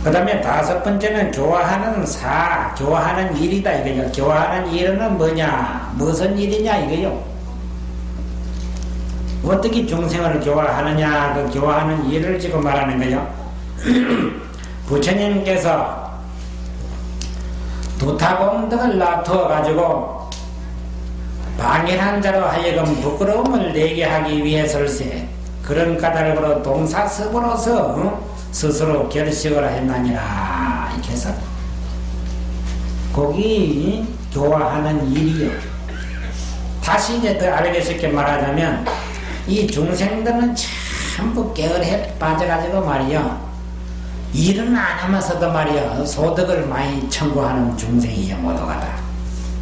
그 다음에 다섯 번째는 교화하는 교화하는 일이다 이거요. 교화하는 일은 뭐냐, 무슨 일이냐 이거요. 어떻게 중생을 교화하느냐, 그 교화하는 일을 지금 말하는 거요. 부처님께서 두타공덕을 놔두어 가지고 방해한 자로 하여금 부끄러움을 내게 하기 위해서일세. 그런 까닭으로 동사습으로서 스스로 결식을 했나니라. 이렇게 해서 거기 교화하는 일이요. 다시 이제 더 알기 쉽게 말하자면 이 중생들은 전부 깨어해 빠져가지고 말이요, 일은 안 하면서도 말이요 소득을 많이 청구하는 중생이요 모두가 다.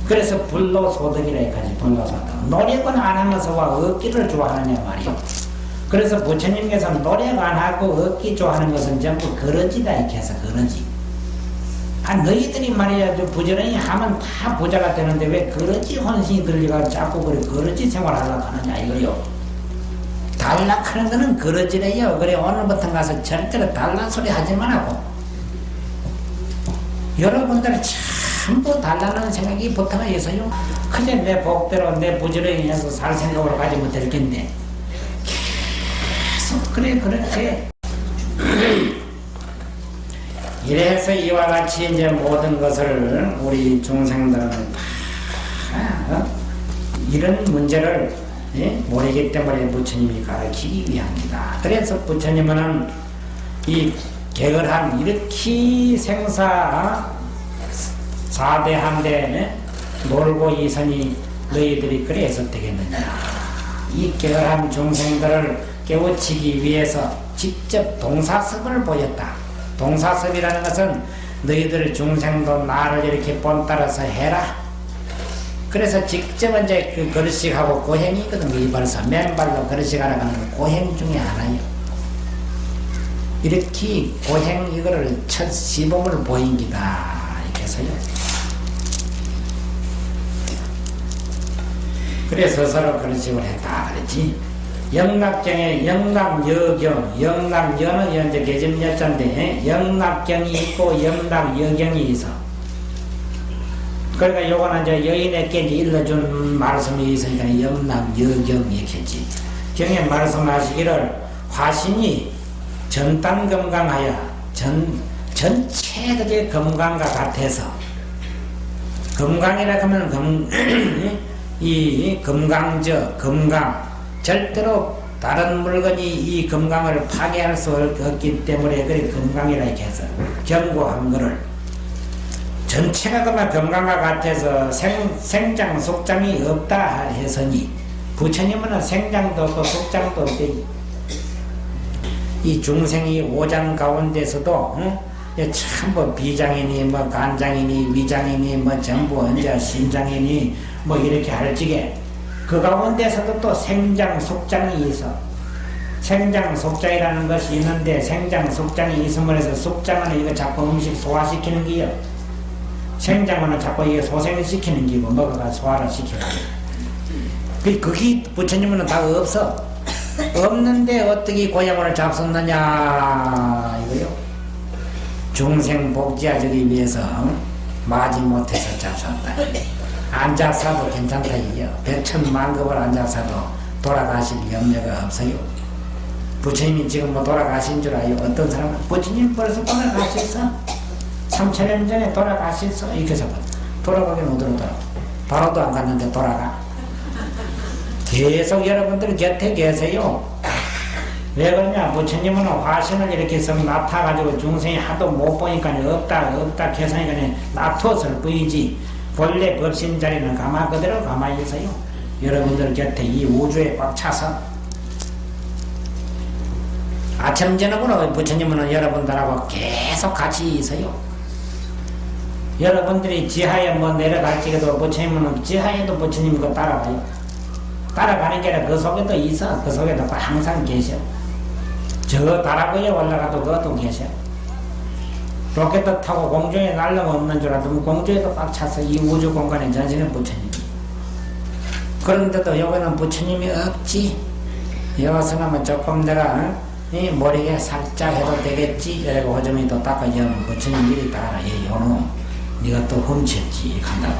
그래서 불로소득이라 해가지. 불로소득 노력은 안 하면서 와 얻기를 좋아하느냐 말이요. 그래서 부처님께서는 노력 안 하고 얻기 좋아하는 것은 전부 거러지다 이렇게 해서 거러지. 너희들이 말이야 부지런히 하면 다 부자가 되는데 왜 거러지 혼신이 들리가 자꾸 그래 거러지 생활하려고 하느냐 이거요. 달락하는 거는 거러지래요. 그래 오늘부터 가서 절대로 달란 소리 하지 말라고. 여러분들 전부 달라는 생각이 보통 있어요. 그저 내 복대로 내 부지런히 해서 살 생각으로 가지면 될 텐데 계속 그래 그렇게 이래서 이와 같이 이제 모든 것을 우리 중생들은 다 이런 문제를 모르기 때문에 부처님이 가르치기 위함이다. 그래서 부처님은 이 개걸한 이렇게 생사 사대한데 놀고 이선이 너희들이 그래서 되겠느냐. 이 개걸한 중생들을 깨우치기 위해서 직접 동사섭을 보였다. 동사섭이라는 것은 너희들 중생도 나를 이렇게 본따라서 해라. 그래서 직접 이제 그 거르식하고 고행이 있거든. 이발사 맨발로 거르식하러 가는 고행 중에 하나요. 이렇게 고행 이거를 첫 시범을 보인 기다 이렇게 해서요. 그래서 서로 거르식을 했다 그랬지. 영락경에 영락여경, 영락여는 현재 계집여자인데 영락경이 있고 영락여경이 있어. 그러니까 요거는 이제 여인에게 일러준 말씀이 있으니까 영락여경 이렇게 했지. 경에 말씀하시기를 화신이 전단건강하여 전체적인 건강과 같아서, 건강이라 하면 이 건강 절대로 다른 물건이 이 건강을 파괴할 수 없기 때문에 그래 건강이라 이렇게 해서 경고한 거를 전체가 그만 건강과 같아서 생장 속장이 없다 해서니 부처님은 생장도 없고 속장도 없대. 이 중생이 오장 가운데서도 전부 비장이니 뭐 간장이니 위장이니 뭐 전부 언제 신장이니 뭐 이렇게 할지게 그 가운데서도 또 생장 속장이 있어. 생장 속장이라는 것이 있는데 생장 속장이 있음을 해서 속장은 이거 자꾸 음식 소화시키는 게요. 생장은 자꾸 이게 소생시키는 게고 먹어가 소화를 시키는 게. 그게 부처님은 다 없어. 없는데 어떻게 고향을 잡섰느냐 이거요. 중생 복지하기 위해서 마지못해서 잡섰다. 안 잡사도 괜찮다 이게요. 백천만급을 안 잡사도 돌아가실 염려가 없어요. 부처님이 지금 뭐 돌아가신 줄 알아요? 어떤 사람은 부처님 벌써 돌아가셨어? 3000년 전에 돌아가셨어? 이렇게 해서 돌아가긴 어디로 돌아가? 바로도 안 갔는데 돌아가. 계속 여러분들 곁에 계세요. 왜 그러냐? 부처님은 화신을 이렇게 썩 나타가지고 중생이 하도 못 보니까 없다 계산이니까 나토설 보이지. 본래 법신 자리는 그대로 가만히 있어요. 여러분들 곁에 이 우주에 꽉 차서 아침 저녁으로 부처님은 여러분들하고 계속 같이 있어요. 여러분들이 지하에 뭐 내려갈지도 부처님은 지하에도 부처님 그 따라가요. 따라가는 게 아니라 그 속에도 있어. 그 속에도 항상 계셔. 저 다락위에 올라가도 그것도 계셔. 로켓 타고 공중에 날려면 없는 줄 알았더니 공중에도 꽉 차서 이 우주 공간에 전신은 부처님. 그런데도 여기는 부처님이 없지. 여기서는 조금 내가 이 머리에 살짝 해도 되겠지 이러고 호점이 또 닦아지면 부처님 미리 다 알아. 얘 요놈 네가 또 훔쳤지 간다고.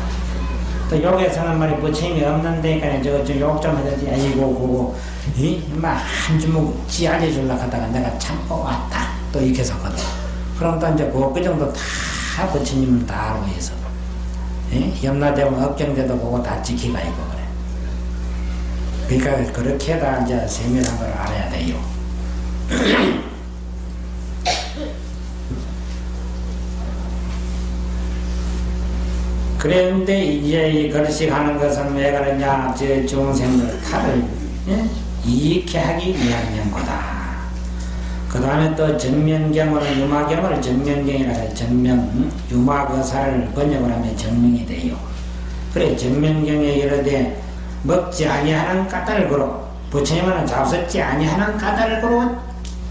또 욕에서는 말이 부처님이 없는데 저 욕 좀 해야지. 아이고 그거 이마 한 주먹 찌 알려주려고 하다가 내가 참고 왔다 또 이렇게 섰거든. 그럼 또 이제 그 정도 다 부처님은 다 알고 있어. 염라대왕 업경대도 그거 다 지키가 있고 그래. 그러니까 그렇게 다 이제 세밀한 걸 알아야 돼요. 그런데 이제 이 걸식 하는 것은 왜 그러냐? 저 중생들 탈을 이익해 하기 위한 연구다. 그 다음에 또 정명경을 유마경을 정명경이라 해서 정명 유마거사를 번역을 하면 정명이 돼요. 그래 정명경에 이르되 먹지 아니하는 까닭으로 부처님은 잡섰지 아니하는 까닭으로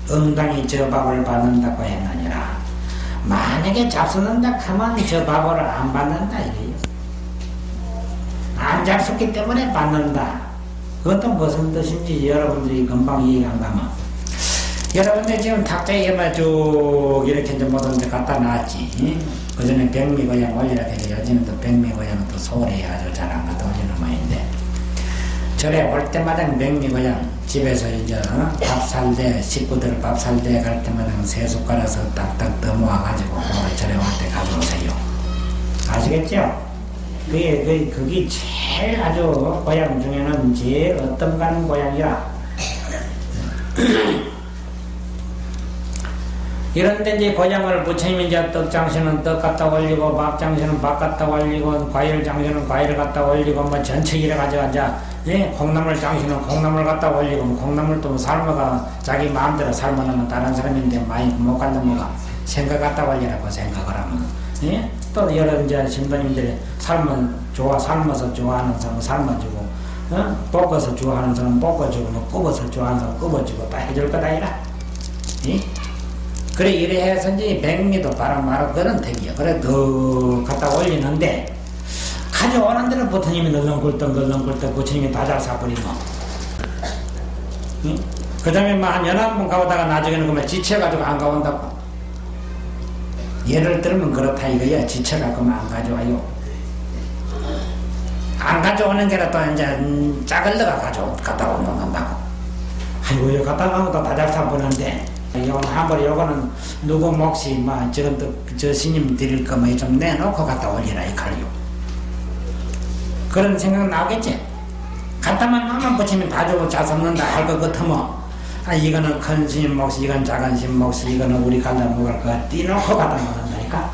응당히 저 밥을 받는다고 했느니라. 만약에 잡섰는다 하면 저 밥을 안 받는다 이래요. 안 잡섰기 때문에 받는다. 그것도 무슨 뜻인지 여러분들이 금방 이해가 안 가면 여러분들 지금 탁자에 쭉 이렇게 이제 모든 데 갖다 놨지. 그 전에 백미고향 올리라 해서 요즘은 또 백미고향은 또 서울에 아주 잘 안 갖다 올리는 모양인데 절에 올 때마다 백미고향 집에서 이제 밥 살 때 식구들 밥 살 때 갈 때마다 세 숟가락에서 딱딱 떠모아가지고 절에 올 때 가져오세요. 아시겠죠? 그게 제일 아주 고향 중에는 제일 어떤 가는 고향이라 이런데 이제 고향을 부처님이 이제 떡장신은 떡 갖다 올리고 밥장신은 밥 갖다 올리고 과일 장신은 과일 갖다 올리고 뭐 전체 이래가지고 이제 콩나물 장신은 콩나물 갖다 올리고 뭐 콩나물 또 삶아가 자기 마음대로 삶아놓으면 다른 사람인데 많이 못 간다 뭐가 생각 갖다 올리라고 생각을 하면 또 여러 이제 신부님들이 삶아서 좋아하는 사람 삶아주고 볶아서 좋아하는 사람 볶아주고 뭐 굽어서 좋아하는 사람 굽어주고 다 해줄 거다 이라. 그래 이래 해서 이제 백미도 바람바로 그런 택이야. 그래 더 갖다 올리는데 가져오는 데는 부처님이 널렁굴떡 부처님이 다 잘 사버리고 그 다음에 한 연한 번 가보다가 나중에는 그만 지쳐가지고 안 가온다고. 예를 들면 그렇다 이거야. 지쳐가지고 안 가져와요. 안 가져오는 게라 또 이제 작을 너가 갖다 놓는다고. 아이고 이거 갖다 놓으면 또 다 잘 사버리는데 한번 요거는 누구 몫이 저건 또 저 스님 드릴 거 뭐 좀 내놓고 갖다 올리라 이 칼요. 그런 생각 나오겠지? 갖다만 놓으면 부처님이 다 주고 잘 섭는다 할 것 같으면 이거는 큰 스님 몫이 이건 작은 스님 몫이 이거는 우리 갖다 먹을 거 띄놓고 갖다 놓는다니까.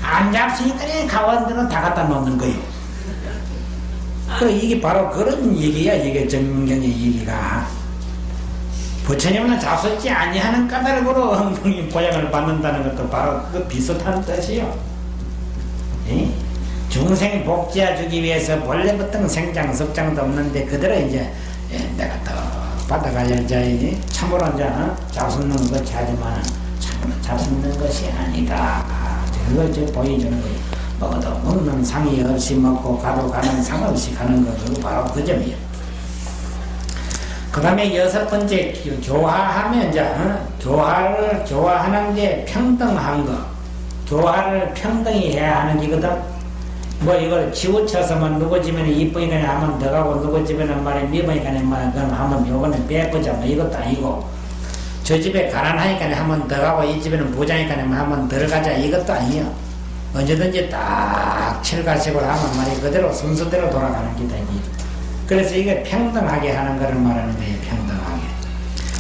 안 잡수니까 가원들은 다 갖다 놓는 거요. 그래 이게 바로 그런 얘기야. 이게 정명경의 얘기가. 부처님은 잡섰지 아니하는 까닭으로 엉덩이 보양을 받는다는 것도 바로 그 비슷한 뜻이요. 중생 복지해 주기 위해서 본래부터 생장 석장도 없는데 그대로 이제 내가 또 받아가야지 참으로 이제 잡섰는 것이 하지만 참으로 잡섰는 것이 아니다. 그걸 이제 보여주는 거예요. 먹어도 먹는 상이 없이 먹고 가도 가는 상 없이 가는 거 그거 바로 그 점이에요. 그 다음에 여섯 번째 교화하면 이제 교화하는 게 평등한 거. 교화를 평등히 해야 하는 거거든. 뭐 이걸 치우쳐서만 누구 집에는 이쁘니까 한번 더 가고 누구 집에는 말이 미쁘니까 그럼 한번 요거는 빼보자 뭐 이것도 아니고 저 집에 가난하니까 한번 더 가고 이 집에는 부자니까 한번 덜 가자 이것도 아니에요. 언제든지 딱 칠가식으로 하면 말이 그대로 순서대로 돌아가는 기다. 그래서 이게 평등하게 하는 것을 말하는 거예요. 평등하게.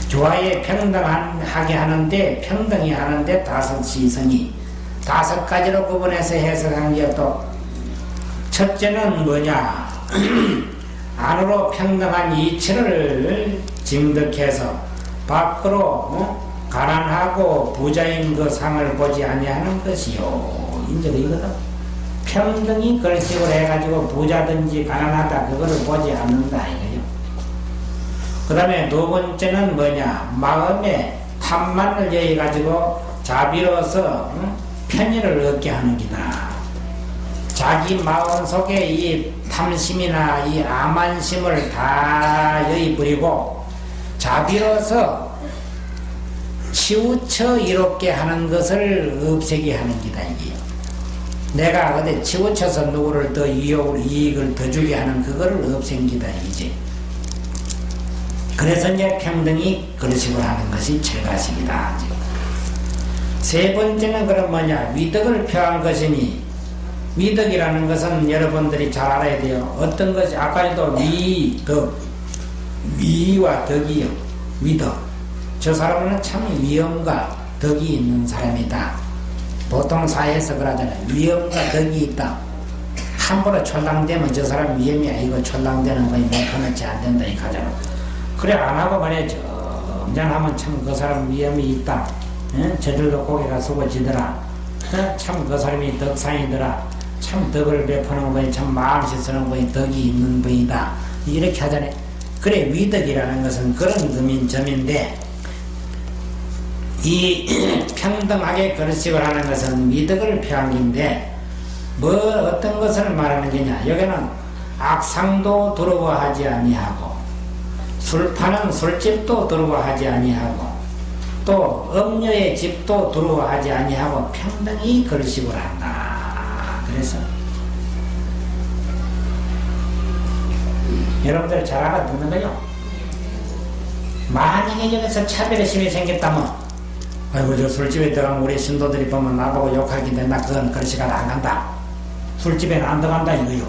조화에 평등하게 하는데 평등히 하는데 다섯 시선이 다섯 가지로 구분해서 해석한 게 또 첫째는 뭐냐 안으로 평등한 이치를 증득해서 밖으로 가난하고 부자인 그 상을 보지 아니하는 것이요. 이제 이거다. 평등히 그런 식으로 해가지고 부자든지 가난하다 그거를 보지 않는다 이거요. 그 다음에 두 번째는 뭐냐 마음에 탐만을 여해가지고 자비로서 편의를 얻게 하는 기다. 자기 마음 속에 이 탐심이나 이 암만심을 다 여의버리고 자비로서 치우쳐 이롭게 하는 것을 없애게 하는 기다 이게요. 내가 어디 치우쳐서 누구를 더 이익을 더 주게 하는 그거를 없앤 기다 이제. 그래서 이제 평등이 그러식으로 하는 것이 철가식이다. 세 번째는 그럼 뭐냐? 위덕을 표한 것이니, 위덕이라는 것은 여러분들이 잘 알아야 돼요. 어떤 것이 아까도 위와 덕이요. 위덕. 저 사람은 참 위엄과 덕이 있는 사람이다. 보통 사회에서 그러잖아요. 위엄과 덕이 있다. 함부로 촐랑대면 저 사람 위엄이 아니고 촐랑대는 거에 못 끊었지 안 된다 이 가잖아. 그래 안 하고 말이야 점잖하면 참 그 사람 위엄이 있다. 저절로 고개가 숙어지더라. 참 그 사람이 덕상이더라. 참 덕을 베푸는 거에 참 마음씨 쓰는 거에 덕이 있는 분이다. 이렇게 하잖아요. 그래 위덕이라는 것은 그런 점인데 이 평등하게 그릇식을 하는 것은 위덕을 표한 건데 뭐 어떤 것을 말하는 게냐. 여기는 악상도 두려워하지 아니하고 술 파는 술집도 두려워하지 아니하고 또 음녀의 집도 두려워하지 아니하고 평등히 그릇식을 한다. 그래서 여러분들 잘 알아듣는 거요. 만약에 여기서 차별의심이 생겼다면 아이고 저 술집에 들어가면 우리 신도들이 보면 나보고 욕하긴데 나 그건 그릇식을 안 간다. 술집에는 안 들어간다 이거요.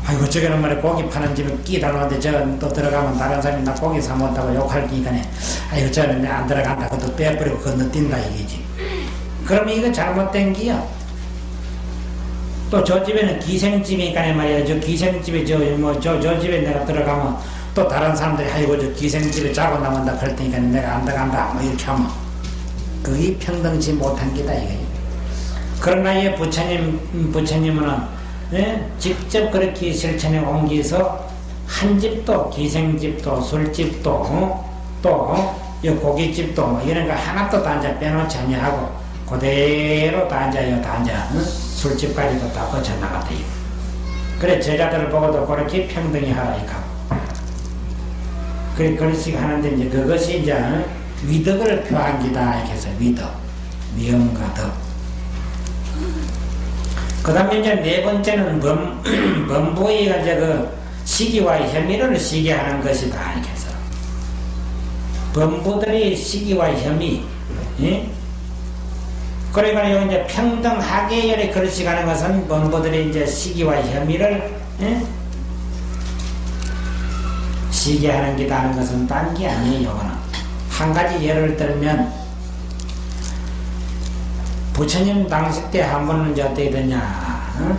아이고 저게는 말이야 고기 파는 집에 끼달라는데 저 또 들어가면 다른 사람이 나 고기 사 먹었다고 욕할 기니까네 아이고 저는 안 들어간다 그것도 빼버리고 건너뛴다 이거지. 그러면 이거 잘못된 기야. 또 저 집에는 기생집이니까 말이야 저 기생집에 저 집에 내가 들어가면 또 다른 사람들이 아이고 저 기생집에 자고 나온다 그럴 테니까 내가 안 들어간다 뭐 이렇게 하면 그게 평등치 못한 기다 이거지. 그러나 이 부처님은 직접 그렇게 실천에 옮겨서 한 집도 기생집도 술집도 또 고깃집도 뭐 이런 거 하나도 다 앉아 빼놓지 아니하고 그대로 다 앉아요. 다 앉아 술집까지도 다 거쳐나갔대요. 그래 제자들을 보고도 그렇게 평등히 하라 이거. 그래 그렇게 하는데 이제 그것이 이제 위덕을 표한 기다 이렇게 해서 위덕 위엄과 덕. 그 다음에 이제 네 번째는 범부의가 이제 그 시기와 혐의를 시게 하는 것이다. 이렇게 해서. 범부들이 시기와 혐의, 예? 그러니까 이제 평등하게 이렇게 그릇이 가는 것은 범부들이 이제 시기와 혐의를, 예? 시게 하는 기다 하는 것은 딴 게 아니에요, 이거는. 한 가지 예를 들면, 부처님 당시 때 한 번은 이제 어떻게 되냐,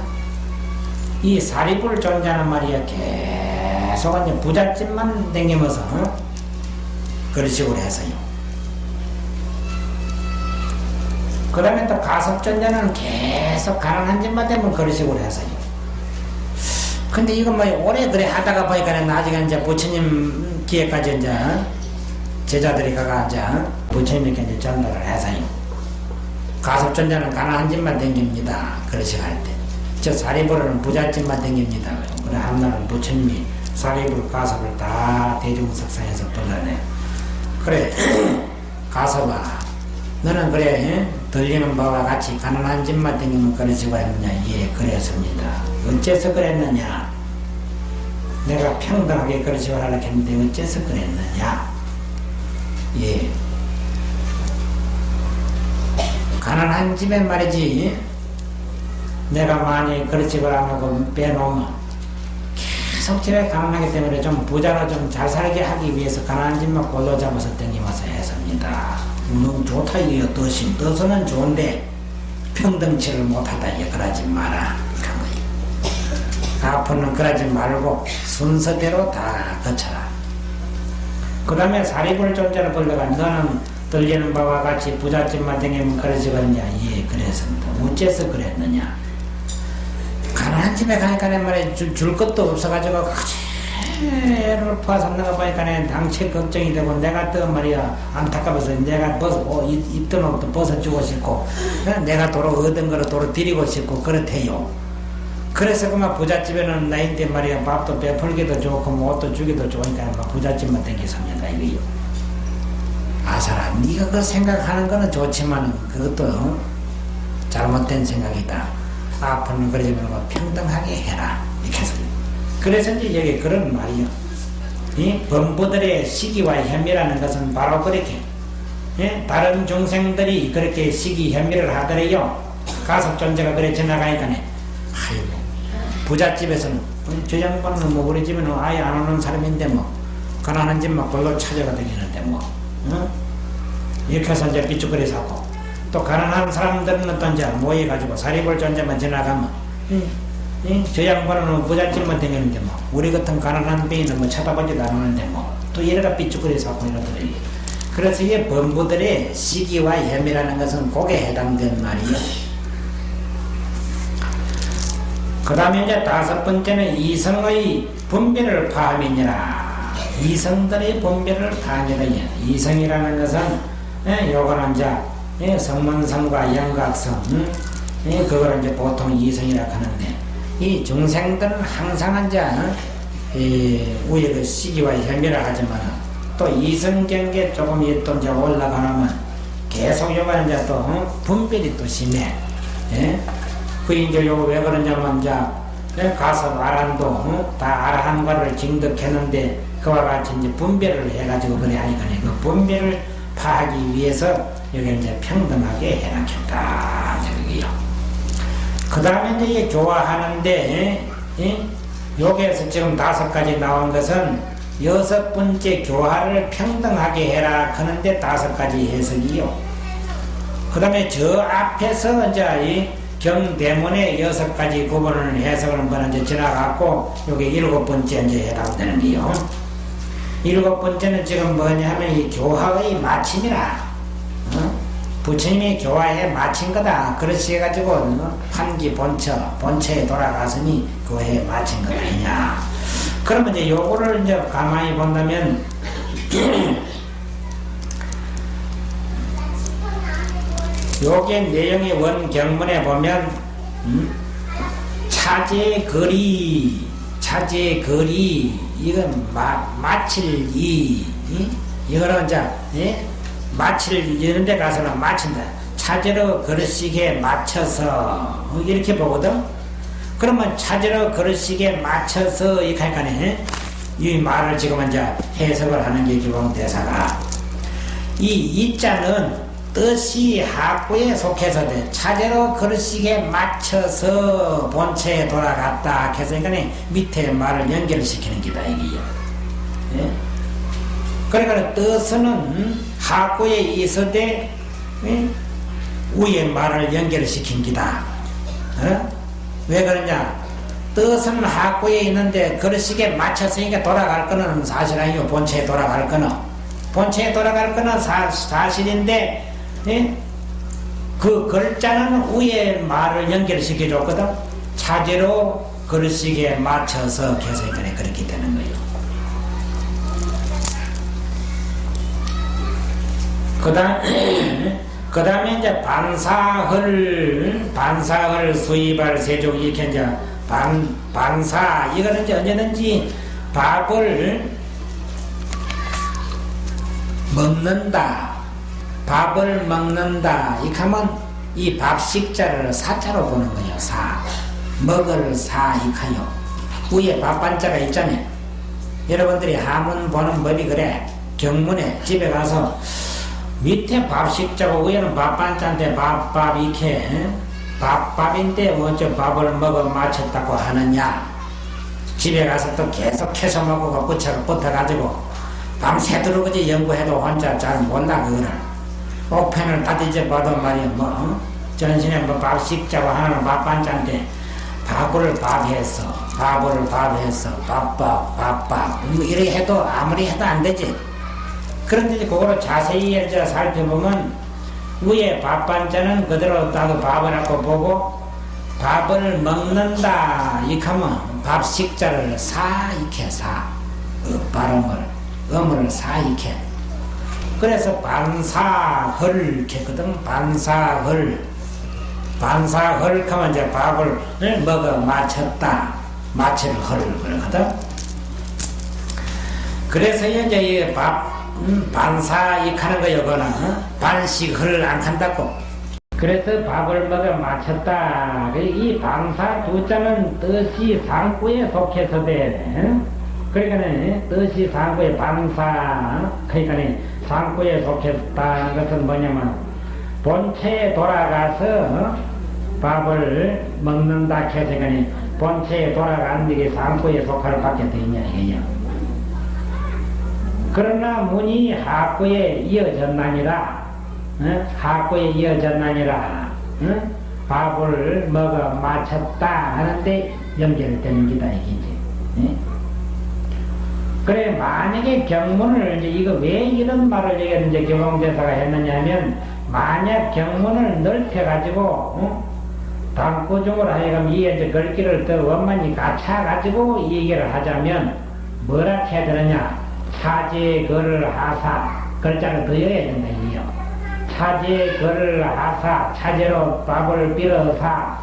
이 사리불 존재하는 말이야, 계속 이제 부잣집만 댕기면서, 그런 식으로 해서요. 그 다음에 또 가섭 존재는 계속 가난한 집만 되면 그런 식으로 해서요. 근데 이거 뭐 오래 그래 하다가 보니까 나중에 이제 부처님 기회까지 이제 제자들이 가가 이제 부처님께 이제 전달을 해서요. 가섭존자는 가난한 집만 댕깁니다. 그러시 할 때. 저 사리불은 부잣집만 댕깁니다. 그래 한날은 부처님이 사리불 가섭을 다 대중석상에서 불러내. 그래 가섭아 너는 그래 들리는 바와 같이 가난한 집만 댕기면 그러시고 했느냐. 예 그랬습니다. 어째서 그랬느냐. 내가 평등하게 그러시고 하려고 했는데 어째서 그랬느냐. 예 가난한 집에 말이지 내가 많이 그릇집을 안 하고 빼놓으면 계속 집에 가난하기 때문에 좀 부자로 좀 잘 살게 하기 위해서 가난한 집만 골로 잡아서 땡기면서 했습니다. 너무 좋다 이거 떠서는 좋은데 평등치를 못하다 이거 그러지 마라. 앞으로는 그러지 말고 순서대로 다 거쳐라. 그 다음에 사리불 존재를 불러가 너는 들리는 바와 같이 부잣집만 댕기면 그러시겠냐. 예 그랬습니다. 어째서 그랬느냐. 가난한 집에 가니까 말이야 줄 것도 없어가지고 그대로 파산나가 보니까 당체 걱정이 되고 내가 또 말이야 안타까워서 내가 입던 옷도 벗어주고 싶고 내가 도로 얻은 거로 도로 드리고 싶고 그렇대요. 그래서 그만 부잣집에는 나인데 말이야 밥도 베풀기도 좋고 뭐 옷도 주기도 좋으니까 부잣집만 댕기습니다 이거요. 아사라, 네가 그 생각하는 거는 좋지만 그것도 잘못된 생각이다. 앞으로는 그러지 말고 평등하게 해라. 이렇게 해서. 그래서 이제 여기 그런 말이요. 이 범부들의 시기와 혐의라는 것은 바로 그렇게, 예? 다른 중생들이 그렇게 시기 혐의를 하더래요. 가섭 존재가 그래 지나가니까, 아이고, 부잣집에서는, 저 양반은 뭐 우리 집에는 아예 안 오는 사람인데 뭐, 가난한 집만 걸로 찾아가 다니는데 뭐, 이렇게 해서 이제 삐죽거려서 하고, 또 가난한 사람들은 또 이제 모여가지고 사리볼 존재만 지나가면, 저 양반은 부잣집만 다니는데 뭐, 우리 같은 가난한 병인은 뭐 쳐다보지도 않는데 뭐, 또 이래가 삐죽거려서 하고 이러더래요. 그래서 이 범부들의 시기와 혐의라는 것은 그게 해당된 말이요. 그 다음에 이제 다섯 번째는 이성의 분별을 파함이니라. 이성들의 분별을 파함이라. 이성이라는 것은, 요거는 이제, 성문성과 영각성, 그걸 이제 보통 이성이라고 하는데, 이 중생들은 항상 이제, 위에 그 시기와 혐의라 하지만, 또 이성경계 조금 또 이제 올라가면, 계속 요거는 이제 또, 분별이 또 심해. 그 이제 요거 왜 그러냐면 이제 가서 아란도 다 아라한과를 징득했는데 그와 같이 이제 분별을 해가지고 그래 하니까 그 분별을 파하기 위해서 여기 이제 평등하게 해놨겠다 저기요. 그 다음에 이제 교화하는데 여기에서 지금 5가지 나온 것은 6번째 교화를 평등하게 해라 하는데 5가지 해석이요. 그 다음에 저 앞에서 이제 경대문의 6가지 구분을 해석을 한번 이제 지나갔고, 여기 7번째 이제 해당되는 게요. 7번째는 지금 뭐냐 하면 이 교화의 마침이라. 부처님이 교화에 마친 거다. 그렇지 해가지고, 판기 본처에 돌아갔으니 교화에 마친 거다. 이냐. 그러면 이제 요거를 이제 가만히 본다면, 요게 내용이 원경문에 보면 차제거리 이건 마칠 이거는 이제 마칠 이런 데 가서는 마친다. 차제로 그릇식에 맞춰서 이렇게 보거든. 그러면 차제로 그릇식에 맞춰서 이렇게 하니까 이 말을 지금 이제 해석을 하는 게 기본 대사가 이 자는 뜻이 하구에 속해서 돼. 차제로 그릇식에 맞춰서 본체에 돌아갔다. 해서 밑에 말을 연결시키는 기다 이게요. 예? 그러니까 뜻은 하구에 있어대 위에 말을 연결시킨 기다. 왜 그러냐? 뜻은 하구에 있는데 그릇식에 맞췄으니까 돌아갈 거는 사실 아니고 본체에 돌아갈 거는 본체에 돌아갈 거는 사실인데 그 글자는 위에 말을 연결시켜 줬거든. 차제로 그릇식에 맞춰서 개설권에 그렇게 되는 거예요. 그 다음에 이제 반사헐 수입할 세족 이렇게 이제 반사 이거는 이제 언제든지 밥을 먹는다 이렇게 하면 이 밥식자를 사자로 보는 거예요. 먹을 이카요. 위에 밥반자가 있잖아요. 여러분들이 하문 보는 법이 그래. 경문에 집에 가서 밑에 밥식자고 위에는 밥반자인데 밥 이렇게 밥인데 먼저 밥을 먹어 마쳤다고 하느냐. 집에 가서 또 계속해서 먹고 붙어가지고 밤새도록 그지 연구해도 혼자 잘 몰라 그거를. 옥펜을 따지지 봐도 말이야 전신에 밥식자고 하나는 밥반자인데 밥을 밥해서 밥밥 이렇게 해도 아무리 해도 안 되지. 그런데 이제 그거를 자세히 이제 살펴보면 위에 밥반자는 그대로 나도 밥을 하고 보고 밥을 먹는다 이렇게 하면 밥식자를 이렇게 발음을 음을 이렇게 그래서 반사헐 이렇게 했거든. 반사헐 하면 이제 밥을 먹어 마쳤다. 마칠 헐 그러거든. 그래서 이제 이 반사 익하는 거요, 그거는. 반식을 안 한다고. 그래서 밥을 먹어 마쳤다. 이 반사 두 자는 뜻이 상구에 속해서 돼. 그러니까는 뜻이 상구에 반사. 그러니까는 상구에 속했다는 것은 뭐냐면 본체에 돌아가서 밥을 먹는다 해서 본체에 돌아가는 게 상구에 속할 밖에 돼 있냐 이게요. 그러나 문이 하구에 이어졌나니라. 하구에 이어졌나니라. 밥을 먹어 마쳤다 하는데 연결되는 기다 이게. 그래 만약에 경문을 이제 이거 왜 이런 말을 이제 교황대사가 했느냐 하면 만약 경문을 넓혀가지고 당구적으로 하여금 이 이제 글귀를 더 원만히 갖춰가지고 이 얘기를 하자면 뭐라 해야 되느냐. 차제 거를 하사 글자를 더 여야 된다 이요. 차제 거를 하사 차제로 밥을 빌어사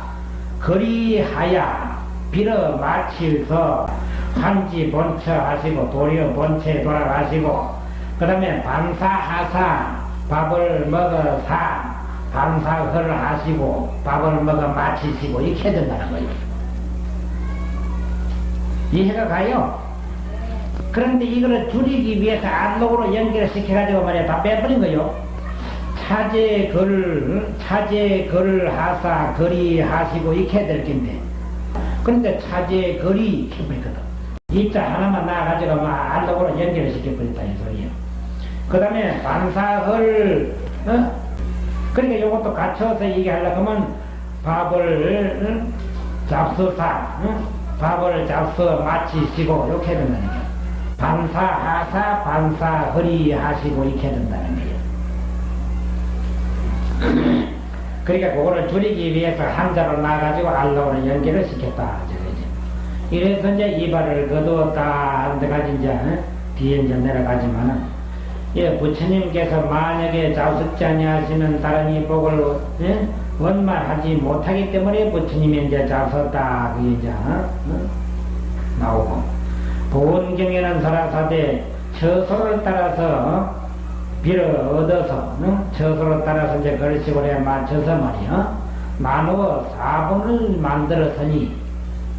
거리하야 빌어 마치서 한지 본처 하시고 도리어 본체에 돌아가시고 그 다음에 반사하사 밥을 먹어 사 반사허를 하시고 밥을 먹어 마치시고 이렇게 해야 된다는 거예요. 이해가 가요? 그런데 이거를 줄이기 위해서 안록으로 연결시켜가지고 말이야 다 빼버린 거예요. 차제 거를 하사 거리 하시고 이렇게 해야 될 텐데 그런데 차제 거리 해버리거든. 이자 하나만 나와가지고 막 안록으로 연결을 시켜버렸다 이 소리예요. 그 다음에 반사헐 그러니까 이것도 갖춰서 얘기하려고 하면 밥을 잡수사 밥을 잡수 마치시고 이렇게 해야 된다는 거예요. 반사하사 반사허리 하시고 이렇게 해야 된다는 거예요. 그러니까 그거를 줄이기 위해서 한자로 나가지고 알록으로 연결을 시켰다. 이래서 이제 이발을 거두었다 하는 데까지 이제 뒤에 이제 내려가지만은 예, 부처님께서 만약에 잡숫자니 하시는 사람이 복을 원만하지 못하기 때문에 부처님이 이제 잡섰다 그게 이제 나오고 보온경에는 설하사대 처소를 따라서 빌어 얻어서 처소를 따라서 이제 걸식을 해 맞춰서 말이야 나누어 4분을 만들었으니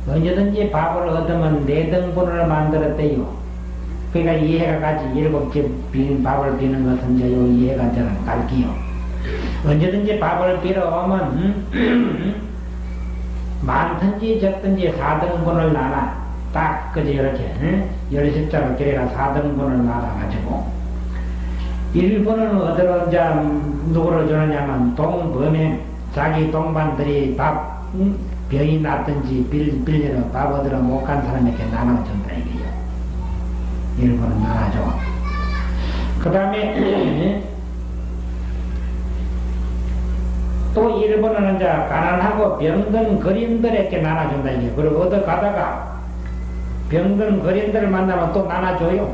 언제든지 밥을 얻으면 4등분을 만들었대요. 그러니까 이해가 가지 7개 밥을 비는 것은 이제 요 이해가 저는 갈기요. 언제든지 밥을 빌어 오면 많든지 적든지 4등분을 나눠 딱 그저 이렇게 10자로 길이가 4등분을 나눠가지고 1분은 어디로 이제 누구를 주느냐면 동범에 자기 동반들이 밥 병이 났든지 빌리러 밥 얻으러 못 간 사람에게 나눠준다 이게요. 1분은 나눠줘. 그 다음에 또 1분은 이제 가난하고 병든 거린들에게 나눠준다 이게. 그리고 얻어 가다가 병든 거린들을 만나면 또 나눠줘요.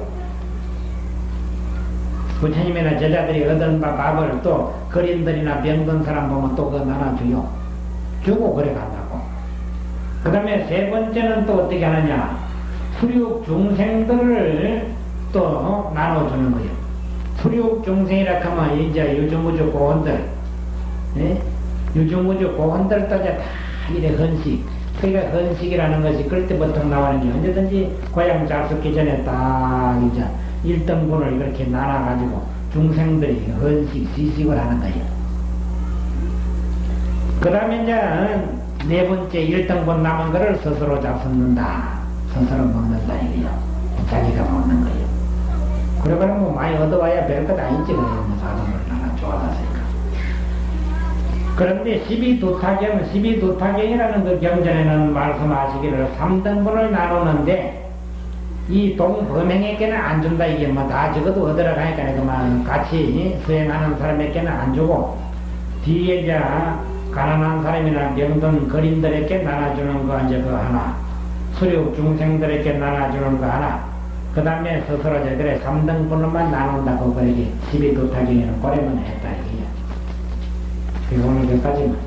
부처님이나 제자들이 얻은 밥을 또 거린들이나 병든 사람 보면 또 그거 나눠줘요. 주고 그래 간다고. 그 다음에 세 번째는 또 어떻게 하느냐. 수륙 중생들을 또 나눠주는 거예요. 수륙 중생이라 하면 이제 유주무주 고원들, 유주무주 고원들 또 이제 다 이래 헌식. 그러니까 헌식이라는 것이 그때부터 나오는 게 언제든지 고향 잡숫기 전에 딱 이제 1등분을 이렇게 나눠가지고 중생들이 헌식, 시식을 하는 거예요. 그 다음에 이제 네 번째 1등분 남은 거를 스스로 잡숫는다. 스스로 먹는다 이거요. 자기가 먹는 거예요. 그래 그러면 뭐 많이 얻어와야 별것 아니지 그래요. 뭐 사람을 하나 좋아하니까. 그런데 12두타경이라는 그 경전에는 말씀하시기를 3등분을 나누는데 이 동범행에게는 안 준다 이게 뭐 다 적어도 얻으러 가니까 그만 같이 수행하는 사람에게는 안 주고 뒤에 이제 가난한 사람이나 병든 거린들에게 나눠주는 거 이제 그 하나 수륙 중생들에게 나눠주는 거 하나 그 다음에 스스로 저들의 3등분만 나눈다고 그러기 12두타경에는 고래만 했다 이게. 그리고 오늘 여기까지만.